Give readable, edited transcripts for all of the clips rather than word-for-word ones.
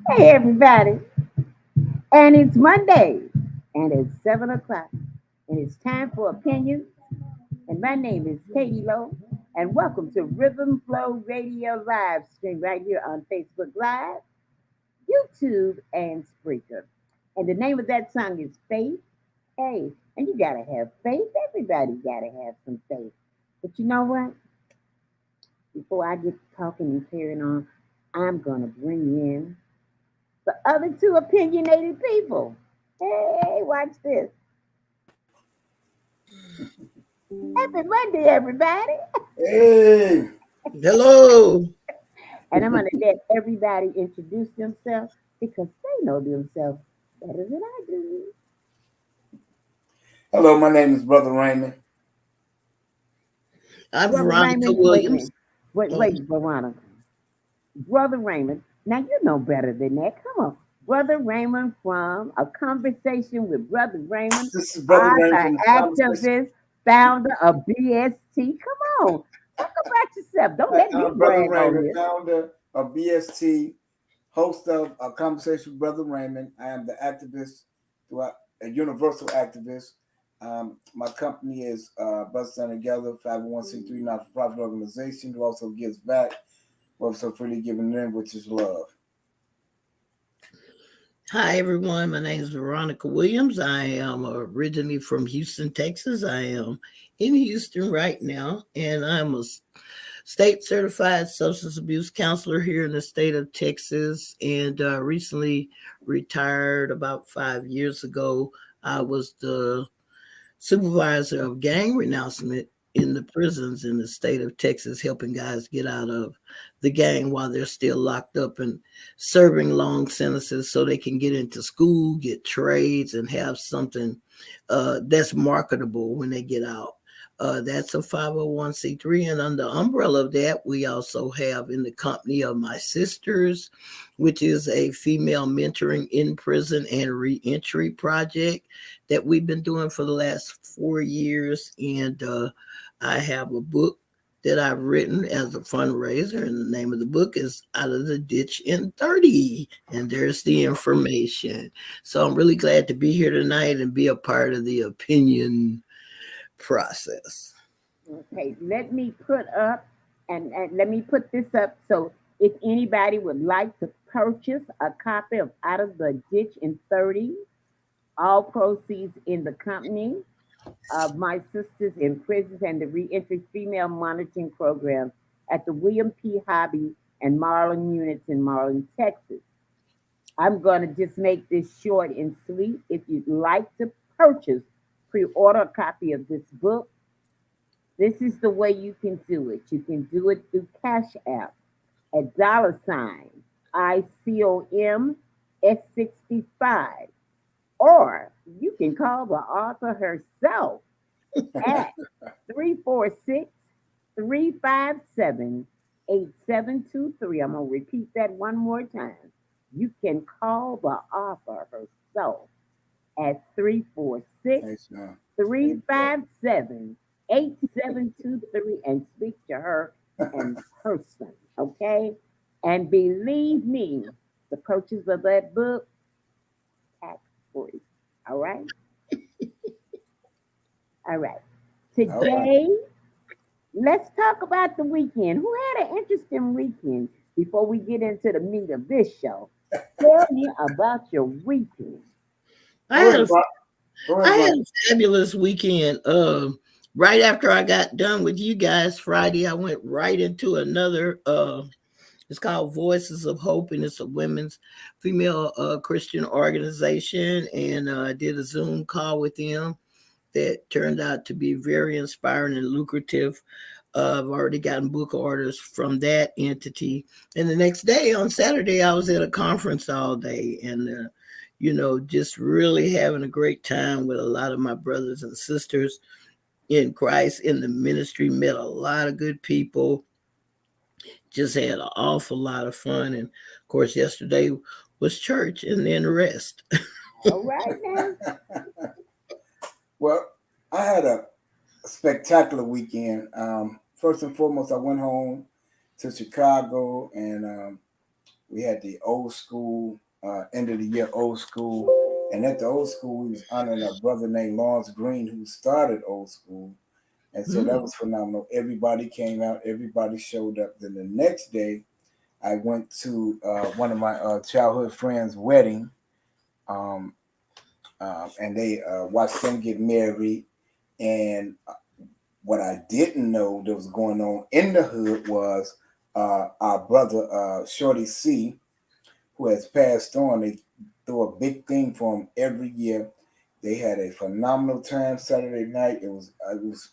Hey, everybody. And it's Monday, and it's 7 o'clock, and it's time for opinions. And my name is Katie Lowe, and welcome to Rhythm Flow Radio live stream right here on Facebook Live, YouTube, and Spreaker. And the name of that song is Faith. Hey, and you gotta have faith. Everybody gotta have some faith. But you know what? Before I get talking and carrying on, I'm gonna bring in the other two opinionated people. Hey, watch this. Happy Monday, everybody. Hey, Hello. And I'm going to let everybody introduce themselves because they know themselves better than I do. hello, my name is Brother Raymond. I'm Brother Veronica Raymond, wait a minute. Williams. Oh, Wait, Veronica. Brother Raymond, now you know better than that. Come on. Brother Raymond from A Conversation with Brother Raymond, This is Brother Raymond author, from the conversation. activist, founder of BST. Come on. Talk about yourself. Don't let me I'm Brother brag on Raymond, you. founder of BST, host of A Conversation with Brother Raymond. I am the activist, throughout a universal activist. My company is Bust Down Together, 501c3 not-for-profit organization who also gives back, who also freely giving in, which is love. hi, everyone. My name is Veronica Williams. I am originally from Houston, Texas. I am in Houston right now, and I'm a state certified substance abuse counselor here in the state of Texas and recently retired about 5 years ago. I was the supervisor of gang renouncement in the prisons in the state of Texas, helping guys get out of the gang while they're still locked up and serving long sentences so they can get into school, get trades, and have something that's marketable when they get out. That's a 501c3. And under the umbrella of that, we also have in the company of my sisters, which is a female mentoring in prison and reentry project that we've been doing for the last 4 years. And I have a book that I've written as a fundraiser, and the name of the book is Out of the Ditch in 30. And there's the information. So I'm really glad to be here tonight and be a part of the opinion process. Okay, let me put up and let me put this up so if anybody would like to purchase a copy of Out of the Ditch in 30, all proceeds in the company of my sisters in prisons and the reentry female monitoring program at the William P. Hobby and Marlin units in Marlin, Texas. I'm going to just make this short and sweet. If you'd like to purchase, pre order a copy of this book, this is the way you can do it. You can do it through Cash App at $ ICOM S65. Or you can call the author herself at 346 357 8723. I'm going to repeat that one more time. You can call the author herself at 346 Thanks, man. 357 8723 and speak to her in person. Okay? And believe me, the purchase of that book, tax free. All right? All right. All right. Today, let's talk about the weekend. Who had an interesting weekend before we get into the meat of this show? Tell me about your weekend. I Go had ahead, a Bro. Go I ahead, had Bro. a fabulous weekend. Right after I got done with you guys Friday, I went right into another. It's called Voices of Hope, and it's a women's female Christian organization. And I did a Zoom call with them that turned out to be very inspiring and lucrative. I've already gotten book orders from that entity. And the next day, on Saturday, I was at a conference all day and, just really having a great time with a lot of my brothers and sisters in Christ in the ministry. Met a lot of good people, just had an awful lot of fun. And of course, yesterday was church and then rest. All right now. Well, I had a spectacular weekend. First and foremost, I went home to Chicago and we had the old school, end of the year old school. And at the old school, we was honoring a brother named Lawrence Green who started old school. And so that was phenomenal. Everybody came out, everybody showed up. Then the next day, I went to one of my childhood friends' wedding, and they watched them get married. And what I didn't know that was going on in the hood was our brother Shorty C, who has passed on. They throw a big thing for him every year. They had a phenomenal time Saturday night. It was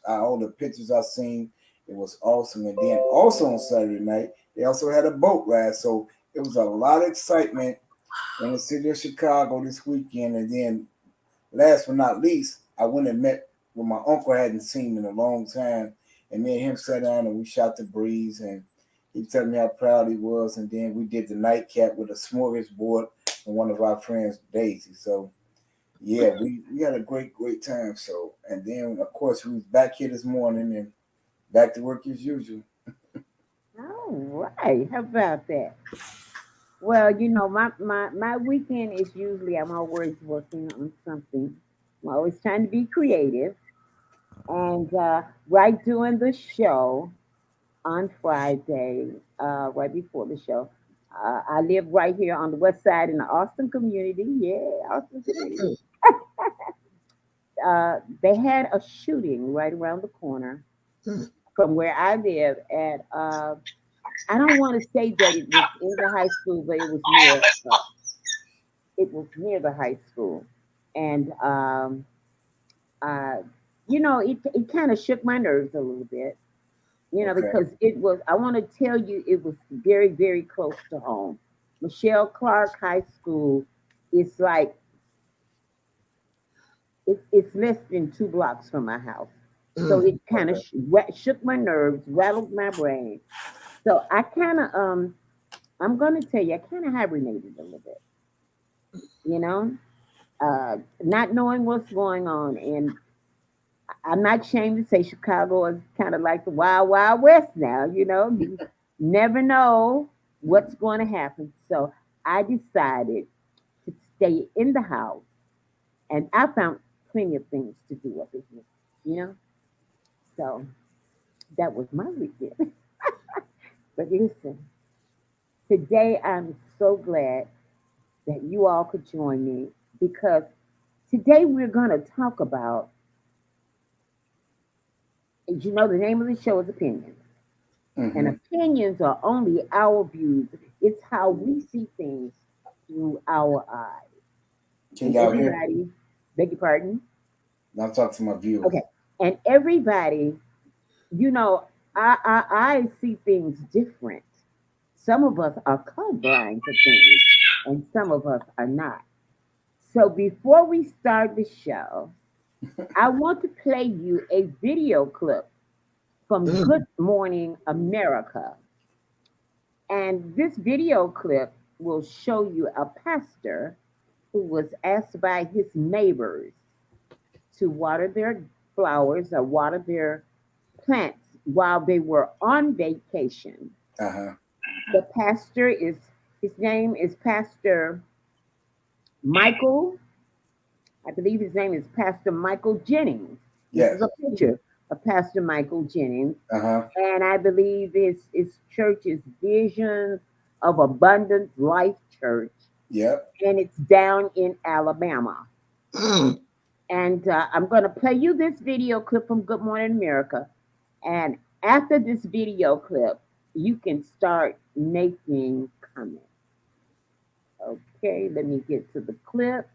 all the pictures I seen. It was awesome. And then also on Saturday night, they also had a boat ride. So it was a lot of excitement in the city of Chicago this weekend. And then last but not least, I went and met with my uncle I hadn't seen in a long time. And me and him sat down and we shot the breeze. And he told me how proud he was. And then we did the nightcap with a smorgasbord and one of our friends, Daisy. So yeah, we had a great time. So, and then of course we was back here this morning and back to work as usual. All right. How about that? Well, my weekend is usually I'm always working on something. I'm always trying to be creative. And right during the show on Friday, right before the show, I live right here on the west side in the Austin community. Yeah, Austin community. They had a shooting right around the corner from where I live. And I don't want to say that it was in the high school, but it was near the high school. And uh, it kind of shook my nerves a little bit, Okay. because I want to tell you, it was very, very close to home. Michelle Clark High School is like, it's less than 2 blocks from my house. So it kind of Okay. shook my nerves, rattled my brain. So I'm going to tell you, I kind of hibernated a little bit, you know, not knowing what's going on. And I'm not ashamed to say Chicago is kind of like the wild, wild west now. You never know what's going to happen. So I decided to stay in the house, and I found plenty of things to do up in here. You know, so that was my weekend. But listen, today I'm so glad that you all could join me, because today we're going to talk about, the name of the show is Opinions. And Hmm. opinions are only our views. It's how we see things through our eyes. Can And y'all hear? everybody, beg your pardon? Now talk to my viewers. Okay. And everybody, you know, our eyes see things different. Some of us are colorblind to things, and some of us are not. So before we start the show, I want to play you a video clip from Good Morning America. And this video clip will show you a pastor who was asked by his neighbors to water their flowers or water their plants while they were on vacation. Uh-huh. The pastor is, his name is Pastor Michael, I believe his name is Pastor Michael Jennings. This is Yes. a picture of Pastor Michael Jennings. Uh-huh. And I believe his church is Visions of Abundance Life Church, Yep. and it's down in Alabama. And I'm going to play you this video clip from Good Morning America. And after this video clip, you can start making comments. Okay, let me get to the clip.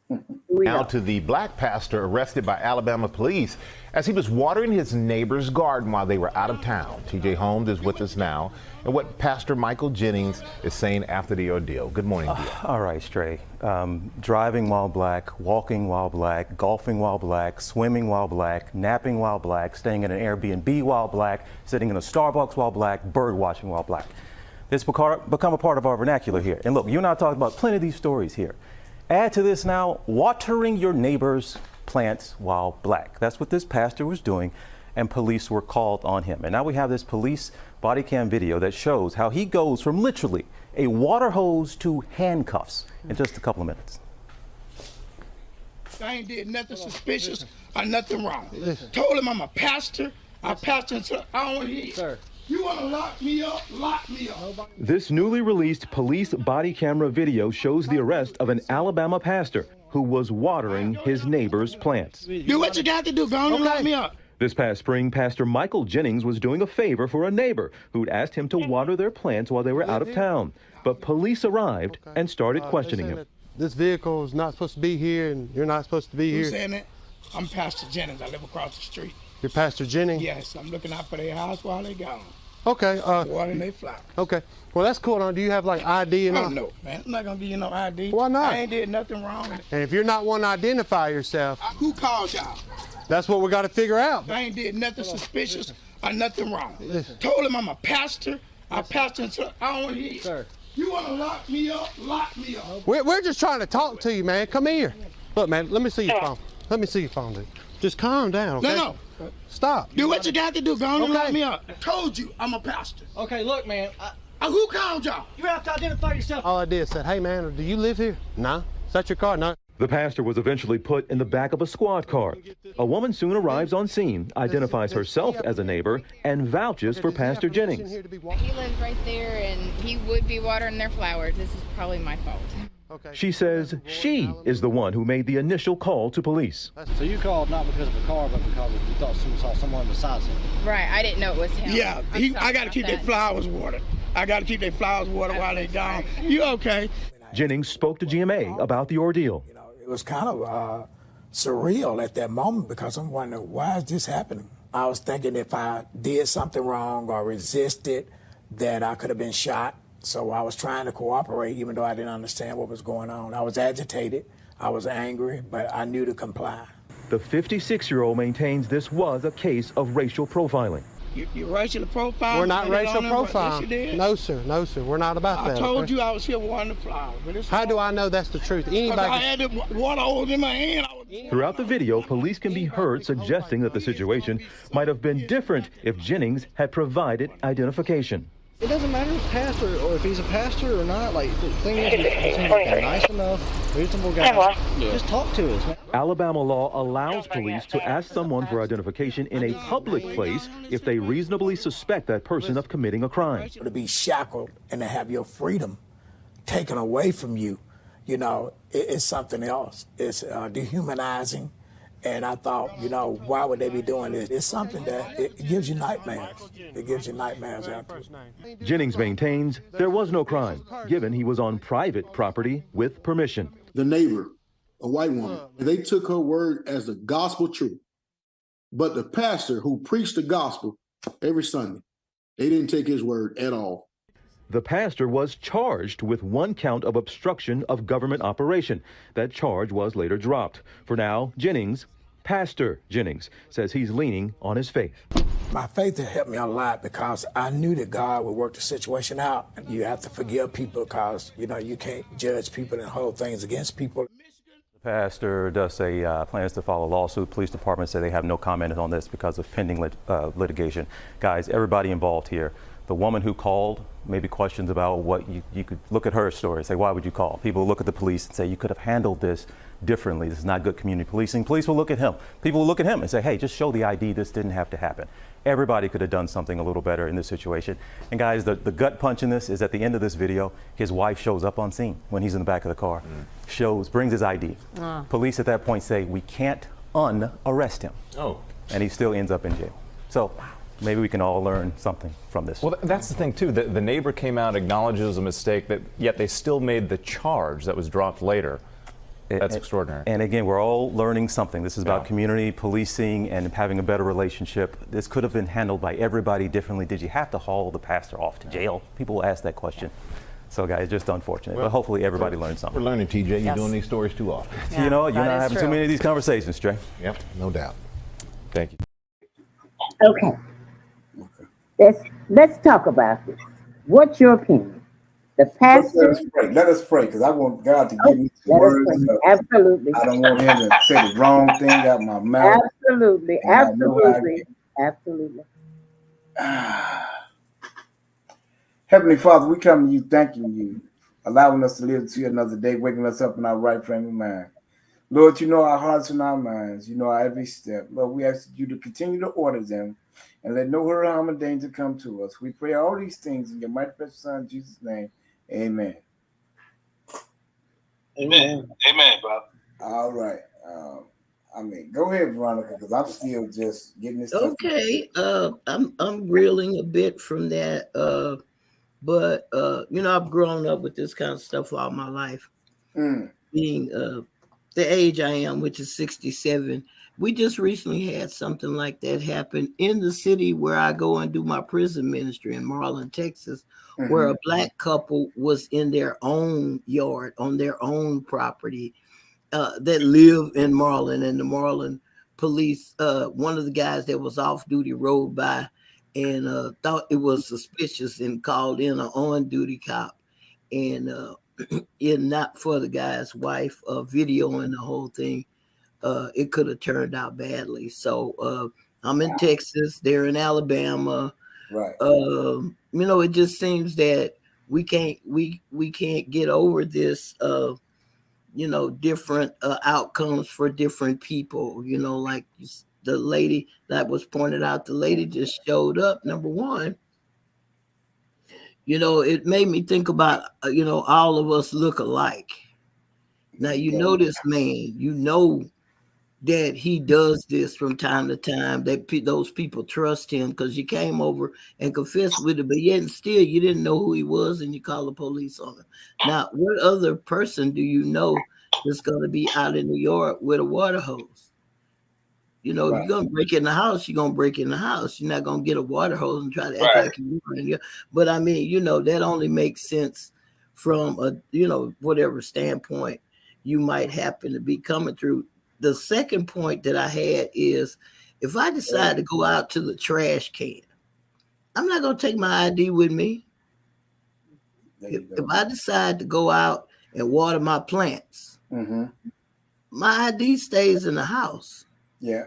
Here we Now go. to the black pastor arrested by Alabama police as he was watering his neighbor's garden while they were out of town. TJ Holmes is with us now, and what Pastor Michael Jennings is saying after the ordeal. Good morning, dear. All right, Stray. Driving while black, walking while black, golfing while black, swimming while black, napping while black, staying in an Airbnb while black, sitting in a Starbucks while black, bird watching while black. It's become a part of our vernacular here. And look, you and I talked about plenty of these stories here. Add to this now, watering your neighbor's plants while black. That's what this pastor was doing, and police were called on him. And now we have this police body cam video that shows how he goes from literally a water hose to handcuffs in just a couple of minutes. I ain't did nothing suspicious or nothing wrong. Told him I'm a pastor. I pastor until I don't want to hear. Sir. You want to lock me up? Lock me up. This newly released police body camera video shows the arrest of an Alabama pastor who was watering his neighbor's plants. Do what you got to do. Go on and lock me up. This past spring, Pastor Michael Jennings was doing a favor for a neighbor who'd asked him to water their plants while they were out of town. But police arrived and started questioning him. This vehicle is not supposed to be here, and you're not supposed to be here. Who's saying that? I'm Pastor Jennings. I live across the street. You're Pastor Jennings? Yes, I'm looking out for their house while they gone. Okay. Watering their flowers. Okay. Well, that's cool. Now, do you have like ID and all? Oh, no, man. I'm not going to give you no ID. Why not? I ain't did nothing wrong. And if you're not one to identify yourself, Who called y'all? that's what we got to figure out. I ain't did nothing suspicious or nothing wrong. Told him I'm a pastor. I pastor until I don't want to hear. Sir. You want to lock me up? Lock me up. We're just trying to talk to you, man. Come here. Look, man, let me see your phone. Let me see your phone, dude. Just calm down, okay? No. Stop. Do what you got to do. Go on and lock me up. I told you I'm a pastor. Okay, look, man. Who called y'all? You have to identify yourself. All I did said, hey, man, do you live here? No. Is that your car? No. The pastor was eventually put in the back of a squad car. A woman soon arrives on scene, identifies herself as a neighbor, and vouches for Pastor Jennings. He lives right there, and he would be watering their flowers. This is probably my fault. She says she is the one who made the initial call to police. So you called not because of a car, but because you thought you saw someone besides him. Right, I didn't know it was him. Yeah, I got to keep their flowers watered. I got to keep their flowers watered while they gone. You okay? Jennings spoke to GMA about the ordeal. It was kind of surreal at that moment because I'm wondering, why is this happening? I was thinking if I did something wrong or resisted, that I could have been shot. So I was trying to cooperate, even though I didn't understand what was going on. I was agitated, I was angry, but I knew to comply. The 56-year-old maintains this was a case of racial profiling. You racial profile? We're not racial profiling. No, sir. No, sir. We're not about that. I told you I was here watering the flowers. How do I know that's the truth? Anybody? I had the water hose in my hand. Throughout the video, police can be heard suggesting that the situation might have been different if Jennings had provided identification. It doesn't matter if pastor or if he's a pastor or not. Like the thing is, he seems like a nice enough, reasonable guy. Just talk to us, man. Alabama law allows police to ask someone for identification in a public place if they reasonably suspect that person of committing a crime. To be shackled and to have your freedom taken away from you, you know, it's something else. It's dehumanizing. And I thought, you know, why would they be doing this? It's something that it gives you nightmares. It gives you nightmares afterwards. Jennings maintains there was no crime, given he was on private property with permission. The neighbor, a white woman, they took her word as the gospel truth. But the pastor who preached the gospel every Sunday, they didn't take his word at all. The pastor was charged with 1 count of obstruction of government operation. That charge was later dropped. For now, Pastor Jennings, says he's leaning on his faith. My faith has helped me a lot because I knew that God would work the situation out. You have to forgive people because, you know, you can't judge people and hold things against people. The pastor does say plans to file a lawsuit. Police department say they have no comment on this because of pending litigation. Guys, everybody involved here. The woman who called, maybe questions about what you could look at her story, say, why would you call? People look at the police and say, you could have handled this differently. This is not good community policing. Police will look at him. People will look at him and say, hey, just show the ID. This didn't have to happen. Everybody could have done something a little better in this situation. And guys, the gut punch in this is at the end of this video, his wife shows up on scene when he's in the back of the car, brings his ID. Police at that point say, we can't unarrest him. And he still ends up in jail. So maybe we can all learn something from this. Well, that's the thing, too. The neighbor came out, acknowledges a mistake, yet they still made the charge that was dropped later. That's extraordinary. And again, we're all learning something. This is about community policing and having a better relationship. This could have been handled by everybody differently. Did you have to haul the pastor off to jail? People will ask that question. So, guys, just unfortunate. But hopefully everybody learned something. We're learning, TJ. You're doing these stories too often. Yeah, you know, you're not having too many of these conversations, Trey. Yep, no doubt. Thank you. Okay. Let's talk about this. What's your opinion? The pastor. Let us pray, because I want God to give me some words. Absolutely. I don't want him to say the wrong thing out my mouth. Absolutely. Heavenly Father, we come to you thanking you, allowing us to live to see another day, waking us up in our right frame of mind. Lord, you know our hearts and our minds. You know our every step. Lord, we ask you to continue to order them and let no hurt, harm, or danger come to us. We pray all these things in your mighty precious Son, Jesus' name. Amen. Amen. Amen, bro. All right. Go ahead, Veronica, because I'm still just getting this stuff. Okay. I'm reeling a bit from that. But I've grown up with this kind of stuff all my life. Being the age I am, which is 67. We just recently had something like that happen in the city where I go and do my prison ministry in Marlin, Texas, where a black couple was in their own yard on their own property that live in Marlin, and the Marlin police, one of the guys that was off duty rode by and thought it was suspicious and called in an on-duty cop, and not for the guy's wife videoing the whole thing, it could have turned out badly. So I'm in Texas, they're in Alabama. Right. It just seems that we can't get over this. Different outcomes for different people. Like the lady that was pointed out, the lady just showed up. Number one, it made me think about, all of us look alike. Now, this man, that he does this from time to time, that those people trust him because you came over and confessed with him, but yet still you didn't know who he was and you call the police on him. Now, what other person do you know that's going to be out in New York with a water hose? If you're going to break in the house, you're going to break in the house. You're not going to get a water hose and try to act like you're in here. But that only makes sense from a, whatever standpoint you might happen to be coming through. The second point that I had is, if I decide to go out to the trash can, I'm not going to take my ID with me. If I decide to go out and water my plants, my ID stays in the house. Yeah.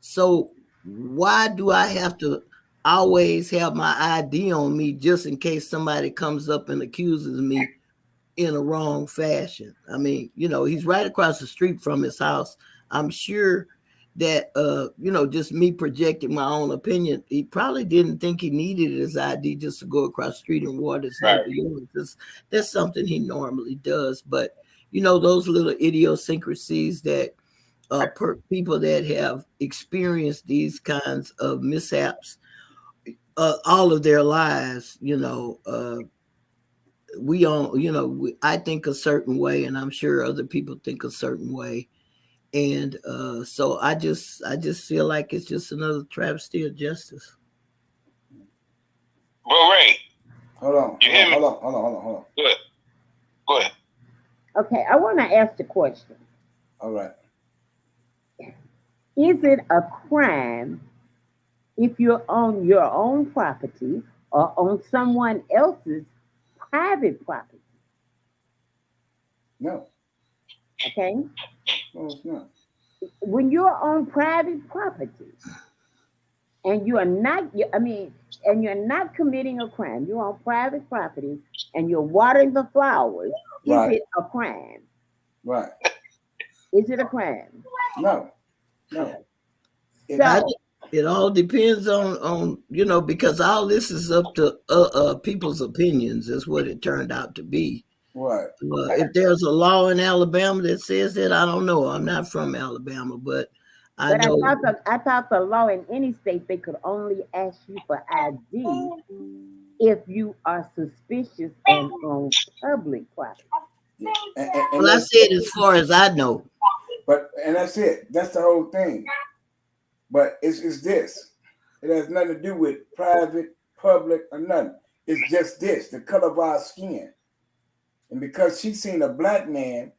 So why do I have to always have my ID on me just in case somebody comes up and accuses me in a wrong fashion? I mean, he's right across the street from his house. I'm sure that, just me projecting my own opinion, he probably didn't think he needed his ID just to go across the street and water his neighborhood. That's something he normally does. But, those little idiosyncrasies that people that have experienced these kinds of mishaps all of their lives, I think a certain way, and I'm sure other people think a certain way. And so I just feel like it's just another travesty of justice. Bro, Ray. Hold on. Go ahead. Okay, I want to ask the question. All right. Is it a crime if you're on your own property or on someone else's private property? No. Okay. No, it's not. When you're on private property and you're not committing a crime, you're on private property and you're watering the flowers, is it a crime? Right. Is it a crime? No. It all depends on because all this is up to people's opinions, is what it turned out to be. Right. If there's a law in Alabama that says that, I don't know. I'm not from Alabama, but I know. I thought the law in any state, they could only ask you for ID if you are suspicious and on public property. Well, I said as far as I know. And that's it. That's the whole thing. But it's this. It has nothing to do with private, public, or nothing. It's just this, the color of our skin. And because she seen a black man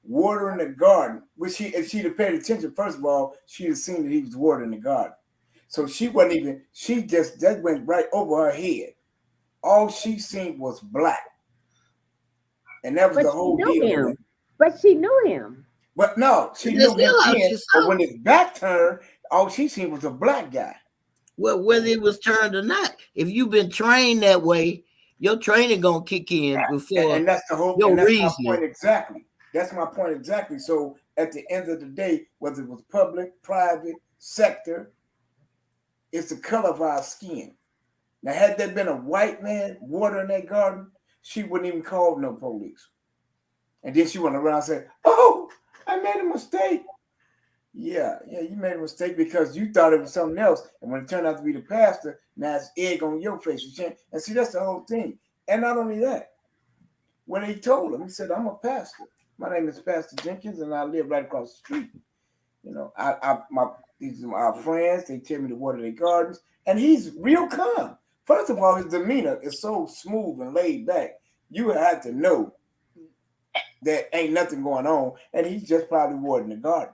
watering the garden, which if she'd have paid attention, first of all, she'd have seen that he was watering the garden. So that went right over her head. All she seen was black. And that was the whole deal. But she knew him. But no, she knew him then. But when his back turned, all she seen was a black guy. Well, whether it was turned or not, if you've been trained that way, your training gonna kick in before and that's the whole. your And that's reasoning. my point exactly. That's my point exactly. So at the end of the day, whether it was public, private, sector, it's the color of our skin. Now, had there been a white man watering that garden, she wouldn't even call no police. And then she went around and said, "Oh, I made a mistake." Yeah, you made a mistake because you thought it was something else. And when it turned out to be the pastor, now it's egg on your face. And see, that's the whole thing. And not only that, when he told him, he said, "I'm a pastor. My name is Pastor Jenkins, and I live right across the street. You know, these are my friends. They tell me to water their gardens." And he's real calm. First of all, his demeanor is so smooth and laid back. You have to know that ain't nothing going on, and he's just probably watering the garden.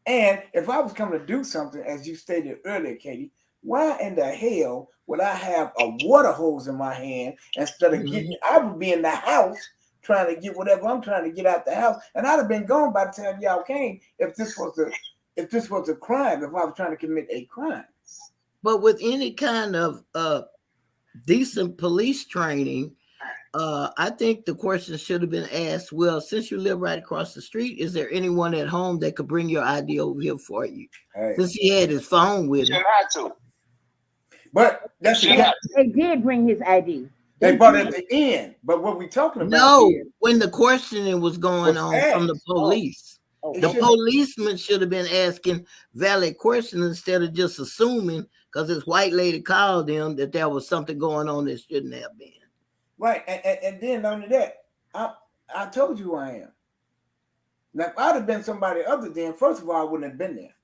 And if I was coming to do something, as you stated earlier, Katie, why in the hell would I have a water hose in my hand instead of getting? I would be in the house trying to get whatever I'm trying to get out the house, and I'd have been gone by the time y'all came. If this was a crime, if I was trying to commit a crime. But with any kind of decent police training, I think the question should have been asked, well, since you live right across the street, is there anyone at home that could bring your ID over here for you? Hey. Since he had his phone with him. But that's they did bring his ID. They brought it at the end. But what we talking about? No, when the questioning was going on from the police. The policeman should have been asking valid questions instead of just assuming because this white lady called him that there was something going on that shouldn't have been. Right, and then not only that, I told you who I am. Now, if I'd have been somebody other than, first of all, I wouldn't have been there.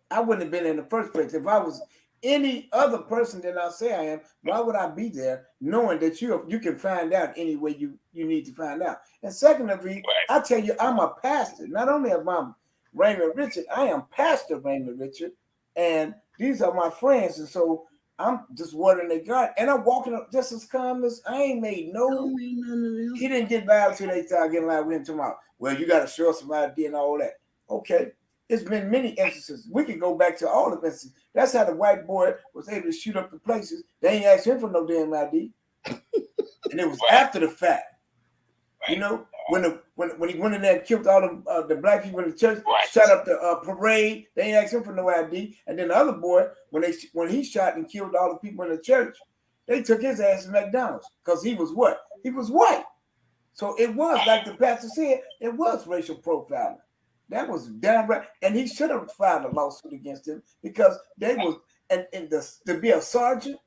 I wouldn't have been in the first place. If I was any other person than I say I am, why would I be there knowing that you can find out any way you need to find out? And secondly, I tell you, I'm a pastor. Not only am I Raymond Richard, I am Pastor Raymond Richard, and these are my friends, and so I'm just watering their garden, and I'm walking up just as calm as I ain't made no. He didn't get loud till they started getting loud with him tomorrow. Well, you got to show us some ID and all that. Okay, it's been many instances. We can go back to all the instances. That's how the white boy was able to shoot up the places. They ain't asked him for no damn ID, and it was after the fact. You know, when he went in there and killed all the black people in the church, shot up the parade, they ain't asked him for no ID. And then the other boy, when he shot and killed all the people in the church, they took his ass to McDonald's because he was what? He was white. So it was, like the pastor said, it was racial profiling. That was downright, and he should have filed a lawsuit against him because they was, to be a sergeant,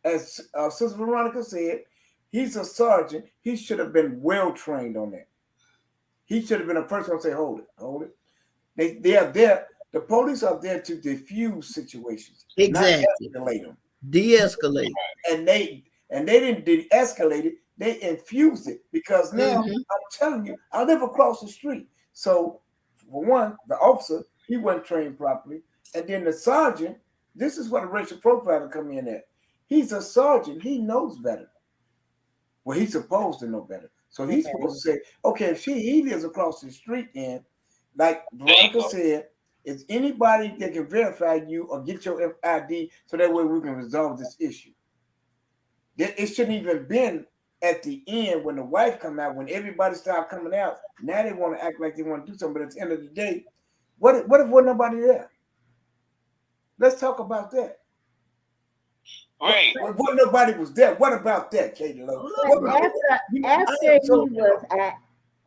as Sister Veronica said, he's a sergeant. He should have been well trained on that. He should have been the first one to say, hold it. They are there. The police are there to diffuse situations, exactly, not escalate them. De-escalate. And they didn't de-escalate it. They infused it because now I'm telling you, I live across the street. So for one, the officer, he wasn't trained properly, and then the sergeant. This is what a racial profiler come in at. He's a sergeant. He knows better. Well, he's supposed to know better. So he's supposed to say, okay, if he lives across the street, then, like Veronica said, is anybody that can verify you or get your ID so that way we can resolve this issue. It shouldn't even been at the end when the wife come out, when everybody started coming out. Now they want to act like they want to do something, but at the end of the day, what if wasn't nobody there? Let's talk about that. Right. What nobody was there. What about that, Katie Lowe?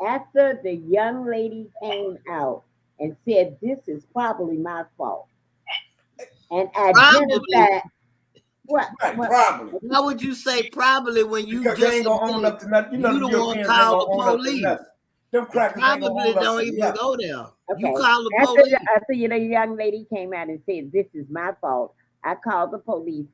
After the young lady came out and said, "This is probably my fault," and identified what? Probably. Why would you say probably when you because just they ain't gonna own up to nothing? You know, the one call the police. Them crackers probably don't even go there. Okay. You call the police. After the young lady came out and said, "This is my fault," I called the police.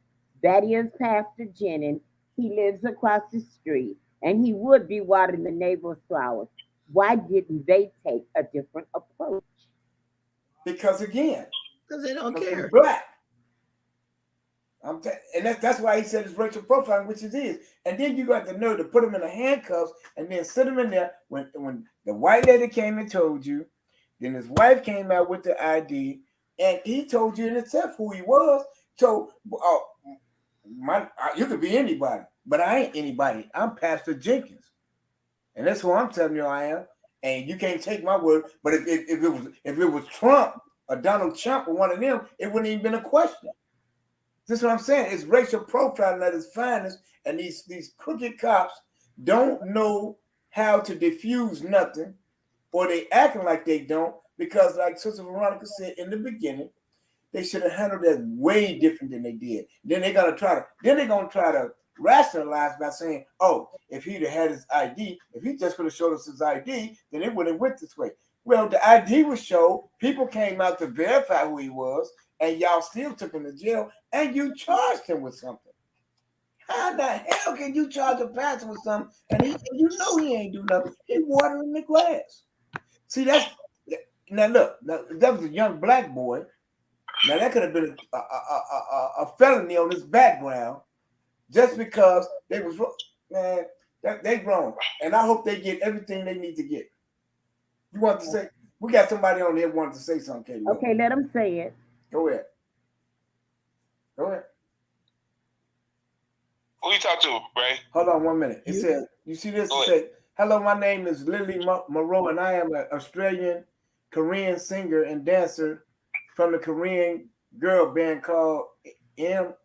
That is Pastor Jennings. He lives across the street, and he would be watering the neighbor's flowers. Why didn't they take a different approach? Because again, because they don't care. Black. And that's why he said it's racial profiling, which it is. And then you got the nerve to put him in the handcuffs and then sit him in there when the white lady came and told you. Then his wife came out with the ID, and he told you in itself who he was. So you could be anybody. but I ain't anybody. I'm Pastor Jenkins, and that's who I'm telling you I am. And you can't take my word. But if it was Trump or Donald Trump or one of them, it wouldn't even been a question. This is what I'm saying. It's racial profiling at its finest, and these crooked cops don't know how to diffuse nothing, or they acting like they don't, because like Sister Veronica said in the beginning, they should have handled that way different than they did. Then they're gonna try to rationalize by saying, "Oh, if he'd have had his ID, if he just could have showed us his ID, then it wouldn't have went this way." Well, the ID was showed. People came out to verify who he was, and y'all still took him to jail, and you charged him with something. How the hell can you charge a pastor with something, and you know he ain't do nothing? He watering the grass. See, that's now look. Now, that was a young black boy. Now that could have been a felony on his background, just because they was man. They wrong, and I hope they get everything they need to get. You want to say? We got somebody on here wanting to say something, Katie. Okay, let them say it. Go ahead. Go ahead. Who you talk to, Ray? Hold on 1 minute. It says, you see this? It says, "Hello, my name is Lily Moreau, and I am an Australian Korean singer and dancer from the Korean girl band called NMXX.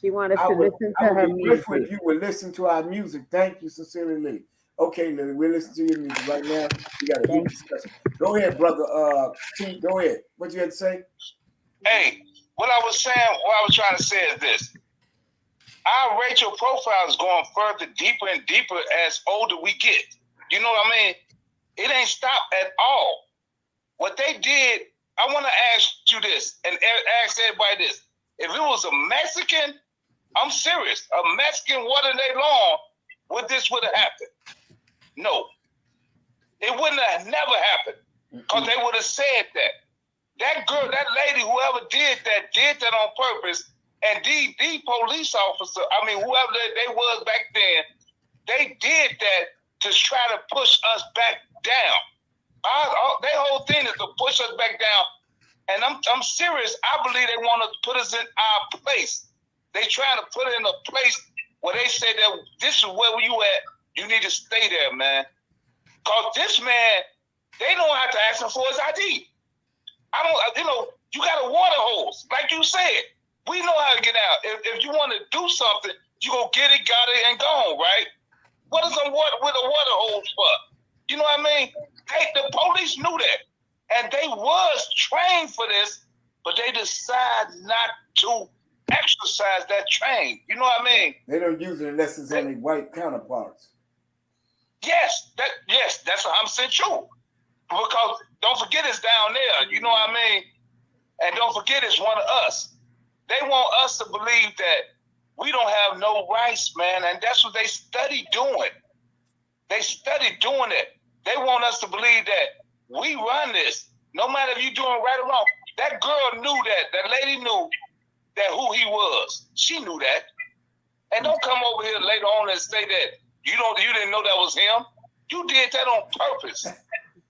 She wanted us to listen to her music. If you would listen to our music, thank you sincerely, Lily." Okay, Lily, we'll listen to your music right now. We got a good discussion. Go ahead, brother. T, go ahead. What you had to say? Hey, what I was trying to say is this. Our racial profile is going further, deeper and deeper as older we get. You know what I mean? It ain't stopped at all. What they did, I want to ask you this and ask everybody this. If it was a Mexican, I'm serious, a Mexican water day long, would have happened? No. It wouldn't have never happened, because they would have said that. That girl, that lady, whoever did that on purpose. And the police officer, I mean, whoever they was back then, they did that to try to push us back down. Their whole thing is to push us back down. And I'm serious. I believe they want to put us in our place. They trying to put it in a place where they say that this is where you at. You need to stay there, man. Because this man, they don't have to ask him for his ID. You got a water hose, like you said. We know how to get out. If you want to do something, you go get it, got it, and gone, right? What is a water with a water hose for? You know what I mean? The police knew that. And they was trained for this, but they decide not to exercise that train. You know what I mean? They don't use it unless it's any white counterparts. Yes, that's what I'm saying true. Because don't forget it's down there. You know what I mean? And don't forget it's one of us. They want us to believe that we don't have no rights, man, and that's what they study doing. They study doing it. They want us to believe that we run this, no matter if you're doing right or wrong. That girl knew that. That lady knew that who he was. She knew that. And don't come over here later on and say that you didn't know that was him. You did that on purpose.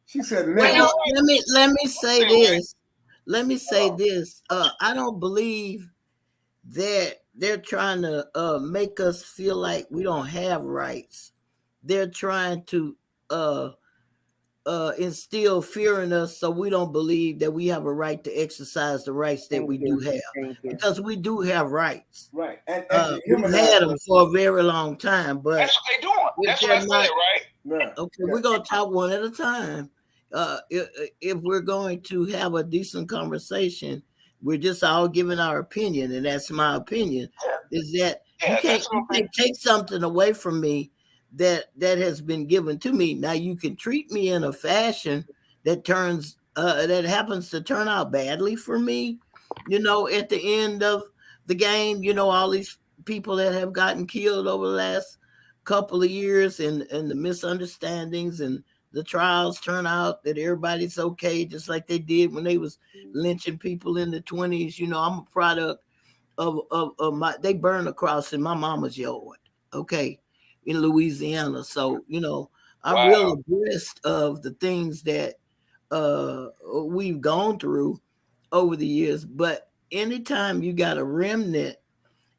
She said, well, let me say this. Let me say this. I don't believe that they're trying to make us feel like we don't have rights. They're trying to instill fear in us so we don't believe that we have a right to exercise the rights that we do have. Because we do have rights. Right. And we've had them for a very long time. But that's what they're doing. That's what I said, right? Yeah. Okay, we're going to talk one at a time. If we're going to have a decent conversation, we're just all giving our opinion, and that's my opinion. Is that you can't take something away from me that has been given to me. Now you can treat me in a fashion that happens to turn out badly for me. At the end of the game, all these people that have gotten killed over the last couple of years, and the misunderstandings and the trials turn out that everybody's okay, just like they did when they was lynching people in the 20s. I'm a product of they burned a cross in my mama's yard, okay, in Louisiana. So, I'm real abreast of the things that we've gone through over the years. But anytime you got a remnant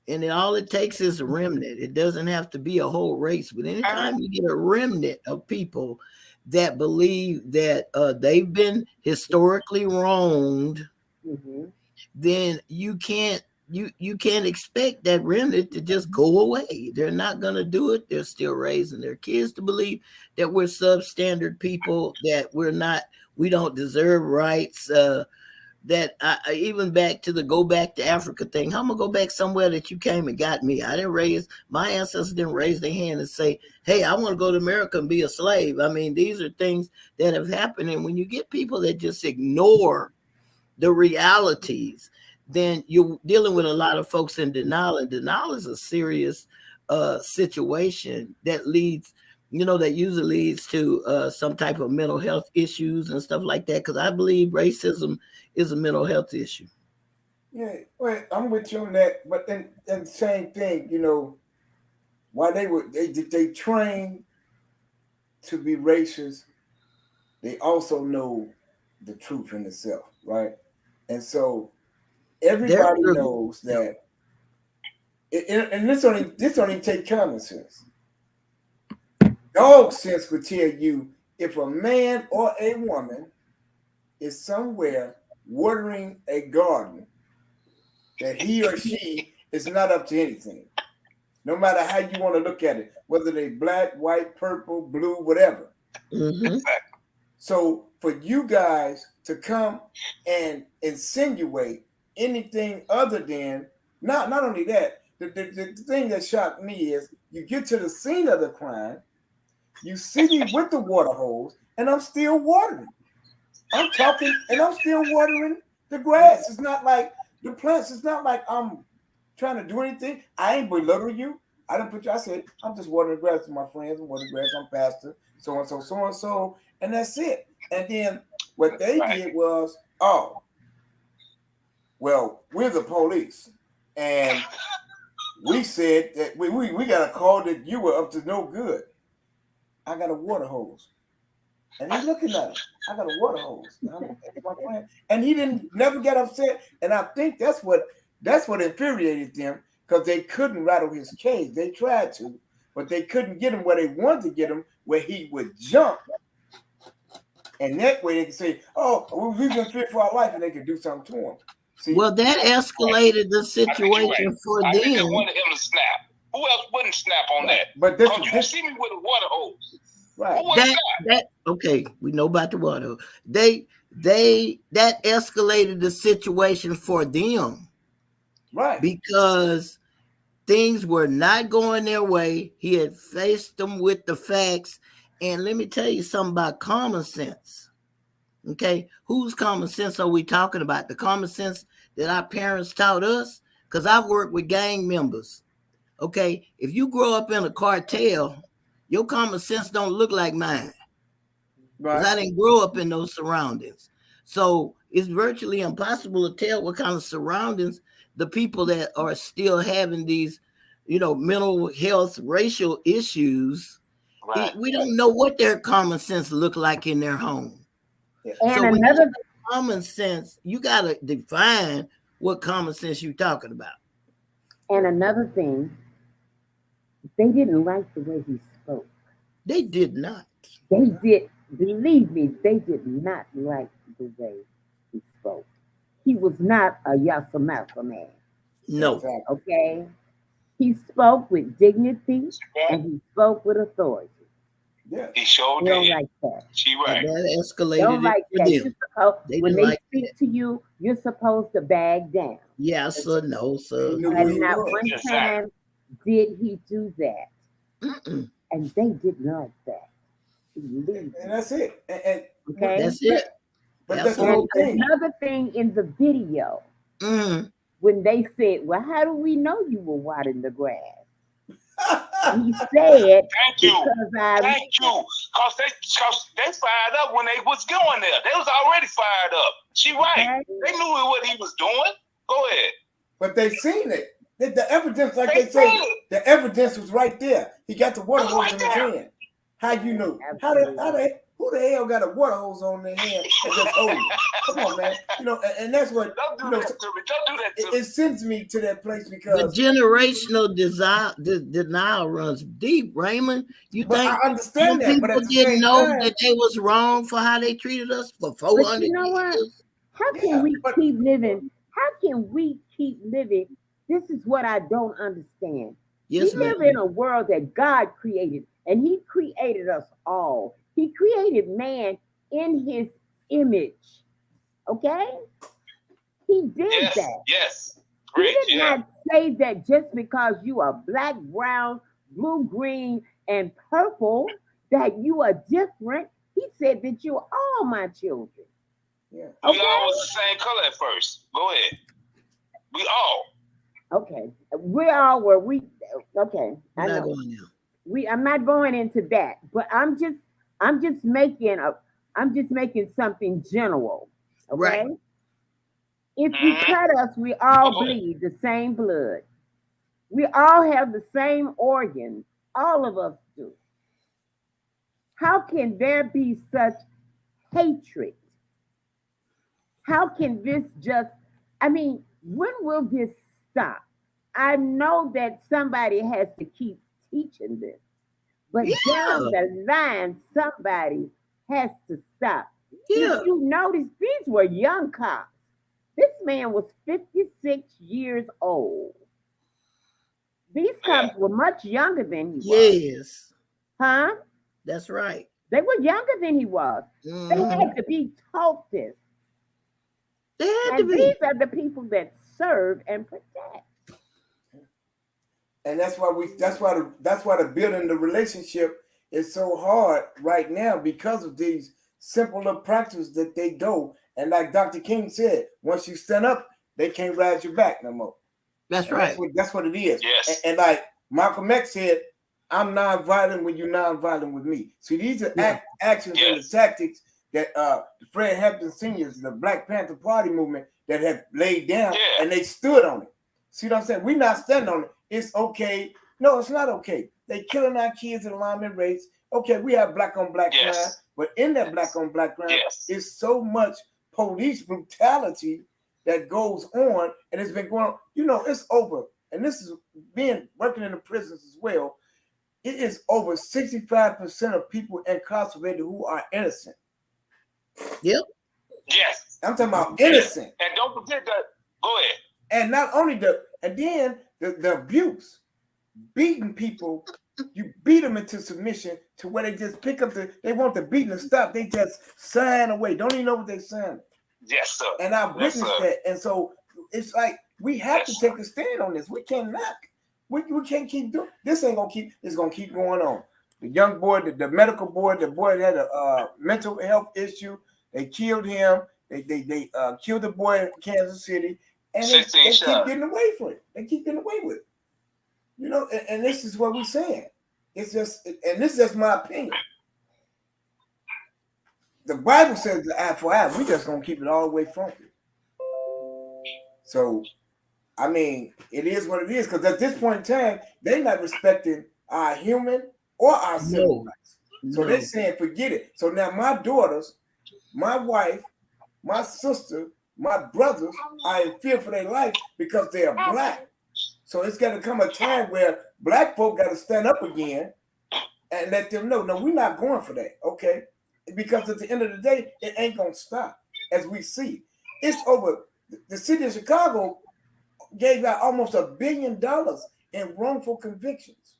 And all it takes is a remnant. It doesn't have to be a whole race. But anytime you get a remnant of people that believe that they've been historically wronged, then you can't expect that remnant to just go away. They're not going to do it. They're still raising their kids to believe that we're substandard people, that we don't deserve rights. That I even back to the go back to Africa thing. I'm gonna go back somewhere that you came and got me. My ancestors didn't raise their hand and say, hey, I want to go to America and be a slave. I mean, these are things that have happened. And when you get people that just ignore the realities, then you're dealing with a lot of folks in denial. And denial is a serious situation that leads, that usually leads to some type of mental health issues and stuff like that. Because I believe racism is a mental health issue. Yeah, well, I'm with you on that. But then same thing, while they train to be racist, they also know the truth in itself, right? And so everybody knows that, and this don't even take common sense. Dog sense would tell you if a man or a woman is somewhere watering a garden, that he or she is not up to anything. No matter how you want to look at it, whether they black, white, purple, blue, whatever. So for you guys to come and insinuate anything other than, not only that, the thing that shocked me is you get to the scene of the crime, you see me with the water hose, and I'm still watering. I'm talking, and I'm still watering the grass. It's not like the plants. It's not like I'm trying to do anything. I ain't belittling you. I didn't put you. I said I'm just watering grass with my friends. I'm watering grass. I'm pastor. So and so, and that's it. And then what they did was, oh, well, we're the police, and we said that we got a call that you were up to no good. I got a water hose. And he's looking at him. I got a water hose. My friend. And he never get upset. And I think that's what infuriated them, because they couldn't rattle his cage. They tried to, but they couldn't get him where they wanted to get him, where he would jump. And that way they could say, oh, we've been fit for our life, and they could do something to him. See? Well, that escalated the situation for them. I think they wanted him to snap. Who else wouldn't snap on that? But you see me with a water hose. Right. Okay, we know about the water. That escalated the situation for them. Right. Because things were not going their way. He had faced them with the facts. And let me tell you something about common sense. Okay, whose common sense are we talking about? The common sense that our parents taught us? Because I've worked with gang members. Okay, if you grow up in a cartel, your common sense don't look like mine. Right. I didn't grow up in those surroundings. So it's virtually impossible to tell what kind of surroundings the people that are still having these, mental health, racial issues, we don't know what their common sense look like in their home. And so another common sense, you got to define what common sense you're talking about. And another thing, they didn't like the way he spoke. They did not. They did, believe me, they did not like the way he spoke. He was not a Yasamasa man. No. Okay? He spoke with dignity and he spoke with authority. Yeah. He showed they don't like that. She right. And that escalated. They don't like that. When they like speak to you, you're supposed to bag down. Yes, sir. No, sir. And not one time did he do that. And they didn't like that. And that's it. And okay? That's it. But that's the whole thing. Another thing in the video, when they said, well, how do we know you were watering the grass? He said, thank you. Because they fired up when they was going there. They was already fired up. She right. They knew what he was doing. Go ahead. But they seen it. The evidence, like they say, the evidence was right there. He got the water hose in his hand. How you know? Who the hell got a water hose on their hand and just hold it? Come on, man. You know, and that's what Don't do that to me. Don't do that to me. it sends me to that place The because generational denial runs deep, Raymond. You but think I understand that, but people at the didn't same know time, that they was wrong for how they treated us for But 400 you know what? years? How can we keep living? How can we keep living? This is what I don't understand. Yes, We live ma'am. in a world that God created, and He created us all. He created man in His image. Okay? He did that. Yes. He Great. did not say that just because you are black, brown, blue, green, and purple, that you are different. He said that you're all my children. Yeah. We all was the same color at first. Go ahead. We all. Okay. We all were okay. We're I not know. going there. I'm not going into that, but I'm just making something general. Okay. Right. If you cut us, we all bleed the same blood. We all have the same organs. All of us do. How can there be such hatred? How can this when will this stop? I know that somebody has to keep teaching this, but down the line, somebody has to stop. Yeah. If you notice, these were young cops. This man was 56 years old. These cops were much younger than he was. Yes. Huh? That's right. They were younger than he was. They had to be taught this. They had And to be. these are the people that serve and protect. And that's why the building the relationship is so hard right now because of these simple little practices that they go. And like Dr. King said, once you stand up, they can't ride your back no more. That's right. That's what it is. Yes. And like Malcolm X said, I'm non-violent when you're non-violent with me. So these are actions and the tactics that Fred Hampton Seniors, the Black Panther Party movement, that have laid down and they stood on it. See what I'm saying? We're not standing on it. It's okay. No, it's not okay. They killing our kids in alignment rates. Okay, we have black on black crime, but in that black on black crime, it's so much police brutality that goes on, and it's been going on. You know, it's over. And this is working in the prisons as well. It is over 65% of people incarcerated who are innocent. Yep. Yes. I'm talking about innocent. And don't forget that. Go ahead. And not only the abuse, beating people, you beat them into submission to where they just pick up they want the beating to stop. They just sign away. Don't even know what they signed. Yes, sir. And I've witnessed that. And so it's like we have to take a stand on this. We cannot. We can't keep doing this. It's gonna keep going on. The young boy, the medical boy, the boy had a mental health issue. They killed him. They killed the boy in Kansas City, and they keep getting away from it. They keep getting away with it. You know, and this is what we're saying. It's just, and this is just my opinion. The Bible says the eye for eye. We just gonna keep it all the way from it. So, I mean, it is what it is. Because at this point in time, they're not respecting our human or our civil rights. So they're saying, forget it. So now my daughters, my wife, my sister, my brothers are in fear for their life because they are black. So it's got to come a time where black folk got to stand up again and let them know, no, we're not going for that, okay? Because at the end of the day, it ain't going to stop as we see. It's over. The city of Chicago gave out almost $1 billion in wrongful convictions.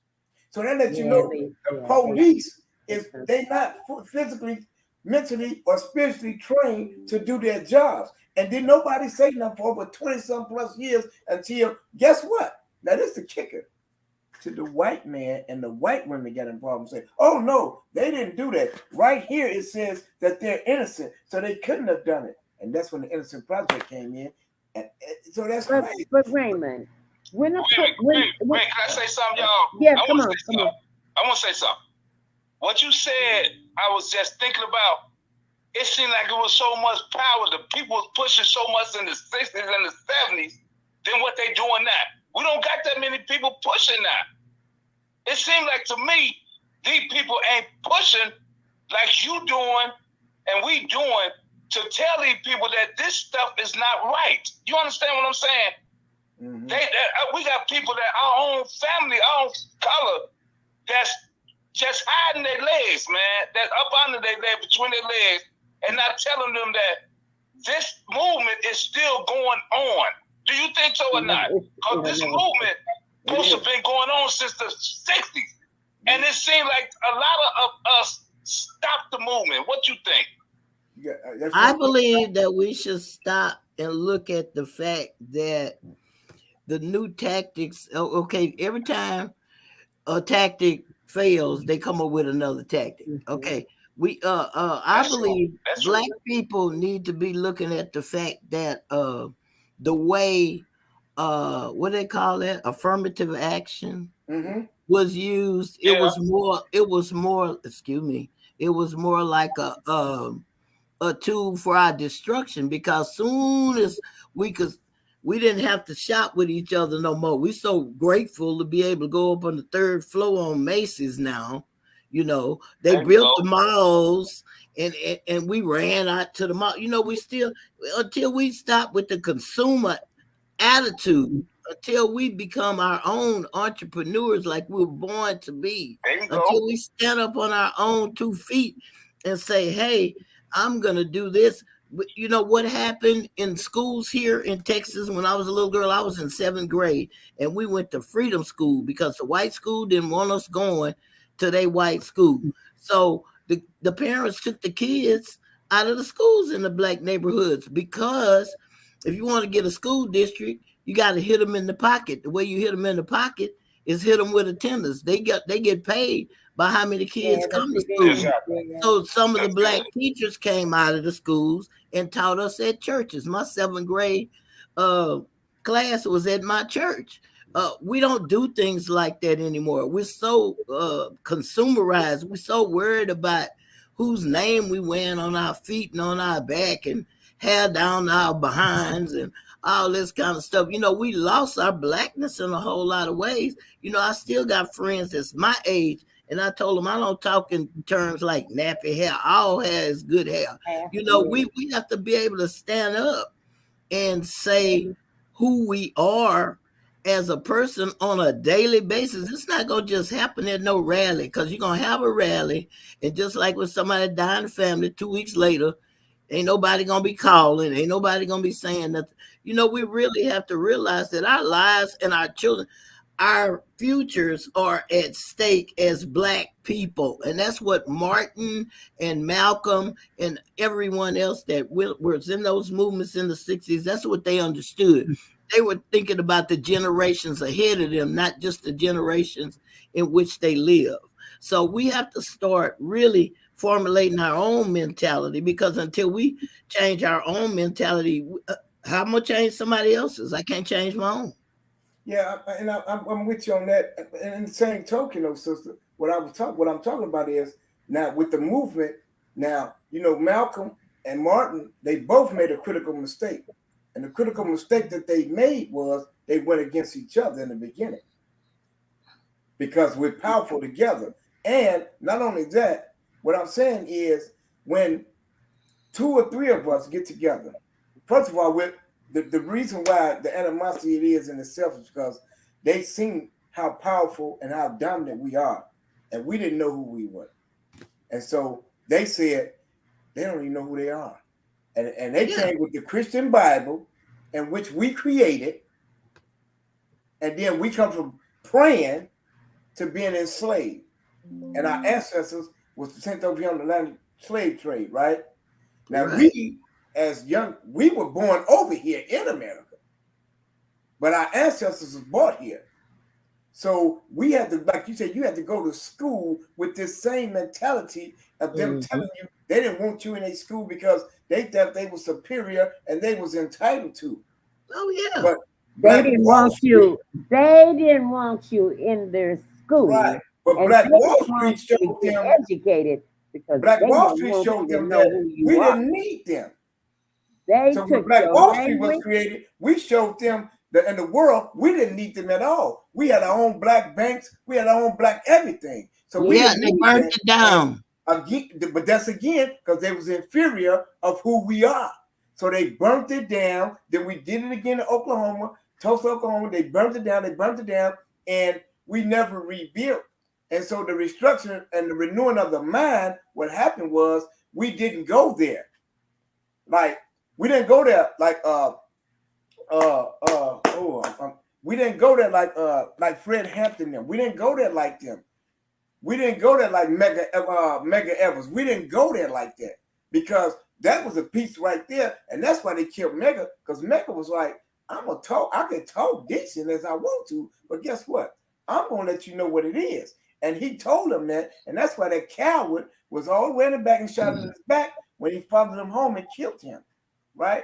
So that lets you know the police they're not physically, mentally, or spiritually trained to do their jobs. And did nobody say nothing for over 20-some plus years until, guess what? Now this is the kicker. To the white man and the white women got involved and said, oh no, they didn't do that. Right here it says that they're innocent, so they couldn't have done it. And that's when the Innocent Project came in. And so that's crazy. But Raymond, wait, can I say something, y'all? Yeah, come on. I want to say something. What you said, I was just thinking about. It seemed like it was so much power. The people was pushing so much in the 60s and the 70s than what they doing now. We don't got that many people pushing now. It seemed like to me these people ain't pushing like you doing and we doing to tell these people that this stuff is not right. You understand what I'm saying? Mm-hmm. We got people that our own family, our own color, that's just hiding their legs, man. That's up under their leg, between their legs, and not telling them that this movement is still going on. Do you think so or not? Because this movement supposed to have been going on since the 60s. And it seems like a lot of us stopped the movement. What you think? Yeah, I believe that we should stop and look at the fact that the new tactics, okay, every time a tactic fails, they come up with another tactic. Okay. I believe Black people need to be looking at the fact that the way what do they call that? Affirmative action was used. It was more, excuse me, it was more like a tool for our destruction, because soon as we didn't have to shop with each other no more. We're so grateful to be able to go up on the 3rd floor on Macy's now. You know, they built the malls and we ran out to the mall. You know, we still, until we stop with the consumer attitude, until we become our own entrepreneurs like we were born to be, until we stand up on our own 2 feet and say, hey, I'm going to do this. You know what happened in schools here in Texas when I was a little girl? I was in 7th grade, and we went to Freedom School because the white school didn't want us going to their white school. So the parents took the kids out of the schools in the Black neighborhoods, because if you want to get a school district, you got to hit them in the pocket. The way you hit them in the pocket is hit them with attendance. They get paid by how many kids come to school. So some of the Black teachers came out of the schools and taught us at churches. My 7th grade class was at my church. We don't do things like that anymore. We're so consumerized. We're so worried about whose name we wearing on our feet and on our back and hair down our behinds and all this kind of stuff. You know, we lost our Blackness in a whole lot of ways. You know, I still got friends that's my age, and I told them I don't talk in terms like nappy hair. All hair is good hair. You know, we have to be able to stand up and say who we are as a person on a daily basis. It's not going to just happen at no rally, because you're going to have a rally, and just like when somebody died in the family, 2 weeks later, ain't nobody going to be calling, ain't nobody going to be saying nothing. You know, we really have to realize that our lives and our children, our futures are at stake as Black people. And that's what Martin and Malcolm and everyone else that was in those movements in the 60s, that's what they understood. They were thinking about the generations ahead of them, not just the generations in which they live. So we have to start really formulating our own mentality, because until we change our own mentality, how am I change somebody else's? I can't change my own. Yeah, and I'm with you on that. And in the same token, though, sister, what I'm talking about is now with the movement. Now, you know, Malcolm and Martin, they both made a critical mistake, and the critical mistake that they made was they went against each other in the beginning, because we're powerful together. And not only that, what I'm saying is when 2 or 3 of us get together, first of all, the reason why the animosity it is in itself is because they seen how powerful and how dominant we are, and we didn't know who we were. And so they said they don't even know who they are. And they came with the Christian Bible, in which we created, and then we come from praying to being enslaved. And our ancestors was sent over here on the land of slave trade, right? Now we, as young, we were born over here in America, but our ancestors was brought here. So we had to, like you said, you had to go to school with this same mentality of them telling you they didn't want you in a school because they thought they were superior and they was entitled to. Oh yeah. But they didn't want you. They didn't want you in their school. Right. But Black Wall Street showed them educated, because Black Wall Street showed them that we didn't need them. So when Black Wall Street was created, we showed them that in the world we didn't need them at all. We had our own black banks, we had our own black everything. So we yeah, didn't they need burnt that. it down. Again, but that's again because they was inferior of who we are. So they burnt it down. Then we did it again in Oklahoma, Tulsa, Oklahoma. They burnt it down. And we never rebuilt. And so the restructuring and the renewing of the mind, what happened was we didn't go there. Like we didn't go there like we didn't go there like Fred Hampton them. We didn't go there like them. We didn't go there like Mega Evers. We didn't go there like that because that was a piece right there, and that's why they killed Mega, because Mega was like, I can talk decent as I want to, but guess what? I'm gonna let you know what it is. And he told him that, and that's why that coward was all the way in the back and shot him in his back when he followed him home and killed him, right?